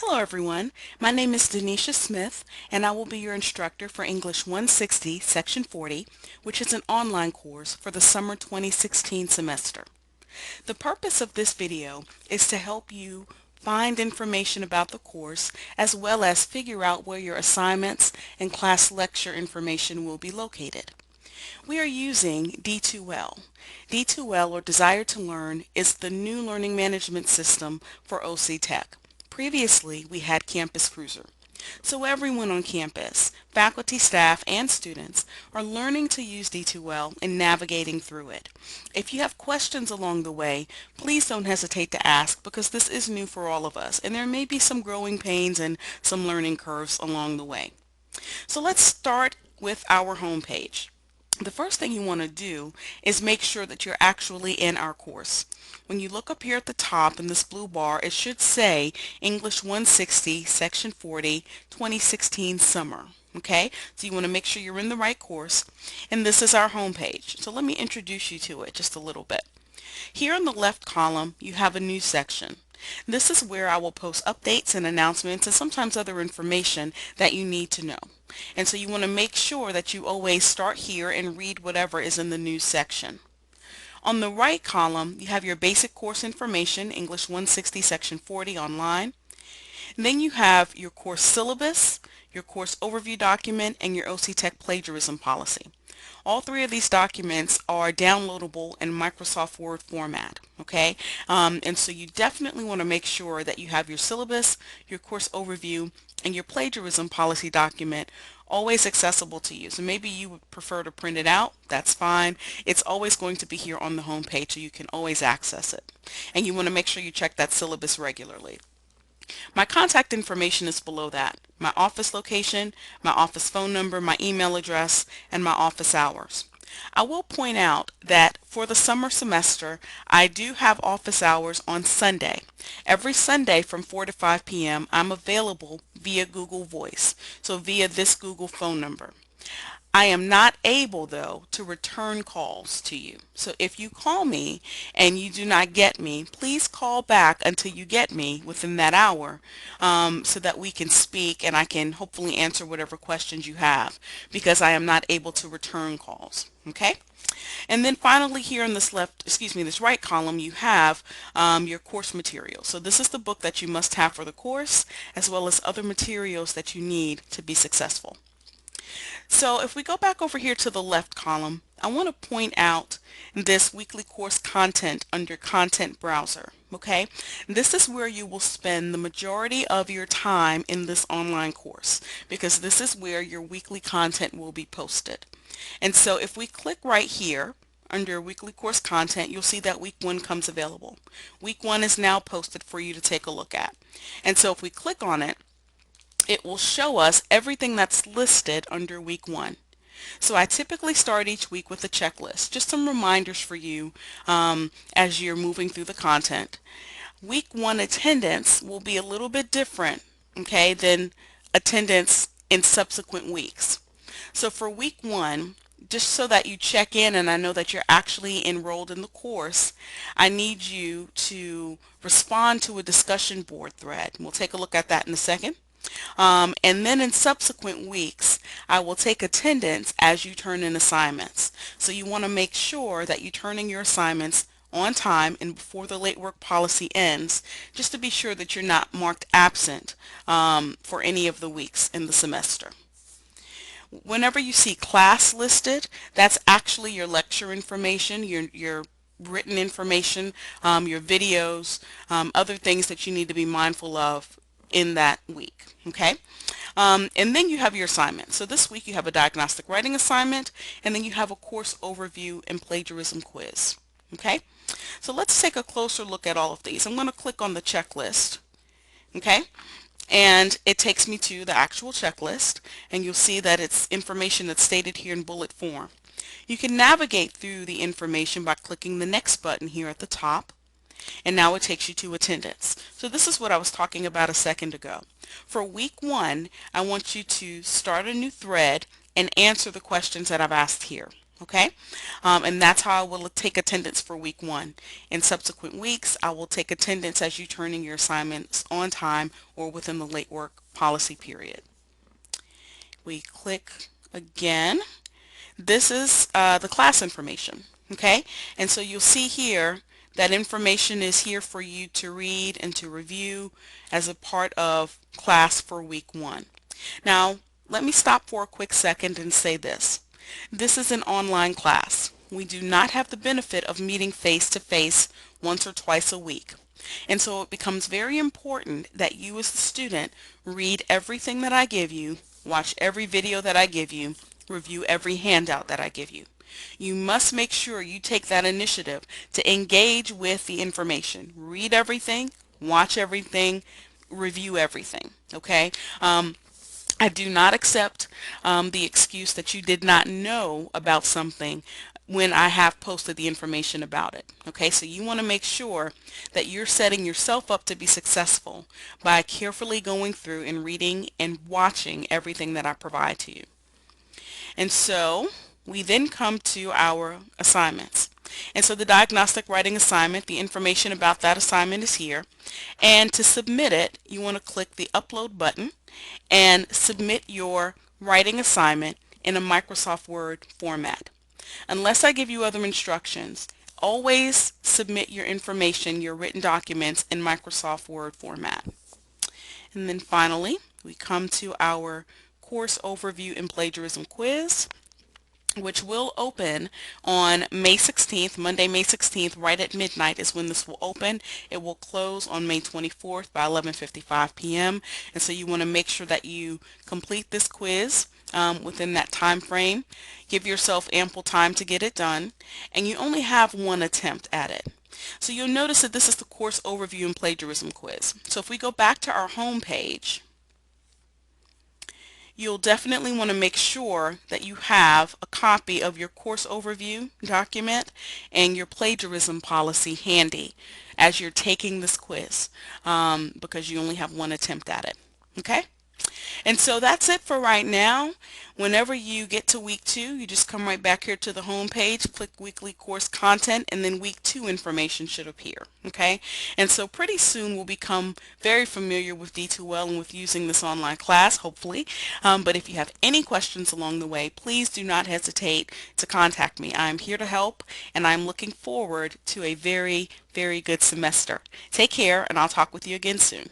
Hello everyone, my name is Denisha Smith and I will be your instructor for English 160 Section 40, which is an online course for the summer 2016 semester. The purpose of this video is to help you find information about the course as well as figure out where your assignments and class lecture information will be located. We are using D2L. D2L, or Desire to Learn, is the new learning management system for OC Tech. Previously, we had Campus Cruiser. So everyone on campus, faculty, staff, and students are learning to use D2L and navigating through it. If you have questions along the way, please don't hesitate to ask because this is new for all of us and there may be some growing pains and some learning curves along the way. So let's start with our home page. The first thing you want to do is make sure that you're actually in our course. When you look up here at the top in this blue bar, it should say English 160 Section 40 2016 Summer. Okay, so you want to make sure you're in the right course, and this is our home page. So let me introduce you to it just a little bit. Here in the left column, you have a news section. This is where I will post updates and announcements and sometimes other information that you need to know. And so you want to make sure that you always start here and read whatever is in the news section. On the right column, you have your basic course information, English 160 Section 40 online. And then you have your course syllabus, your course overview document, and your OC Tech plagiarism policy. All three of these documents are downloadable in Microsoft Word format, okay? And so you definitely want to make sure that you have your syllabus, your course overview, and your plagiarism policy document always accessible to you. So maybe you would prefer to print it out, that's fine. It's always going to be here on the home page so you can always access it. And you want to make sure you check that syllabus regularly. My contact information is below that. My office location, my office phone number, my email address, and my office hours. I will point out that for the summer semester, I do have office hours on Sunday. Every Sunday from 4 to 5 p.m. I'm available via Google Voice, so via this Google phone number. I am not able, though, to return calls to you. So if you call me and you do not get me, please call back until you get me within that hour so that we can speak and I can hopefully answer whatever questions you have because I am not able to return calls. Okay? And then finally here in this this right column, you have your course material. So this is the book that you must have for the course as well as other materials that you need to be successful. So if we go back over here to the left column, I want to point out this weekly course content under Content Browser. Okay, this is where you will spend the majority of your time in this online course because this is where your weekly content will be posted. And so if we click right here under weekly course content, you'll see that week 1 comes available. Week 1 is now posted for you to take a look at. And so if we click on it, it will show us everything that's listed under week 1. So I typically start each week with a checklist, just some reminders for you as you're moving through the content. Week 1 attendance will be a little bit different, okay, than attendance in subsequent weeks. So for week 1, just so that you check in and I know that you're actually enrolled in the course, I need you to respond to a discussion board thread. We'll take a look at that in a second. And then in subsequent weeks, I will take attendance as you turn in assignments. So you want to make sure that you turn in your assignments on time and before the late work policy ends, just to be sure that you're not marked absent for any of the weeks in the semester. Whenever you see class listed, that's actually your lecture information, your written information, your videos, other things that you need to be mindful of in that week. Okay, and then you have your assignment. So this week you have a diagnostic writing assignment and then you have a course overview and plagiarism quiz. Okay, so let's take a closer look at all of these. I'm going to click on the checklist. Okay, and it takes me to the actual checklist and you'll see that it's information that's stated here in bullet form. You can navigate through the information by clicking the next button here at the top. And now it takes you to attendance. So this is what I was talking about a second ago. For week 1, I want you to start a new thread and answer the questions that I've asked here. Okay, and that's how I will take attendance for week 1. In subsequent weeks, I will take attendance as you turn in your assignments on time or within the late work policy period. We click again. This is the class information. Okay, and so you'll see here that information is here for you to read and to review as a part of class for week 1. Now, let me stop for a quick second and say this. This is an online class. We do not have the benefit of meeting face to face once or twice a week. And so it becomes very important that you as the student read everything that I give you, watch every video that I give you, review every handout that I give you. You must make sure you take that initiative to engage with the information. Read everything, watch everything, review everything. Okay? I do not accept the excuse that you did not know about something when I have posted the information about it. Okay, so you want to make sure that you're setting yourself up to be successful by carefully going through and reading and watching everything that I provide to you. And so we then come to our assignments. And so the diagnostic writing assignment, the information about that assignment is here. And to submit it, you want to click the upload button and submit your writing assignment in a Microsoft Word format. Unless I give you other instructions, always submit your information, your written documents in Microsoft Word format. And then finally, we come to our course overview and plagiarism quiz, which will open on May 16th, Monday, May 16th, right at midnight is when this will open. It will close on May 24th by 11:55 p.m. And so you want to make sure that you complete this quiz within that time frame. Give yourself ample time to get it done, and you only have one attempt at it. So you'll notice that this is the course overview and plagiarism quiz. So if we go back to our home page, you'll definitely want to make sure that you have a copy of your course overview document and your plagiarism policy handy as you're taking this quiz because you only have one attempt at it. Okay? And so that's it for right now. Whenever you get to week 2, you just come right back here to the home page, click weekly course content, and then week 2 information should appear. Okay? And so pretty soon we'll become very familiar with D2L and with using this online class, hopefully. But if you have any questions along the way, please do not hesitate to contact me. I'm here to help, and I'm looking forward to a very, very good semester. Take care, and I'll talk with you again soon.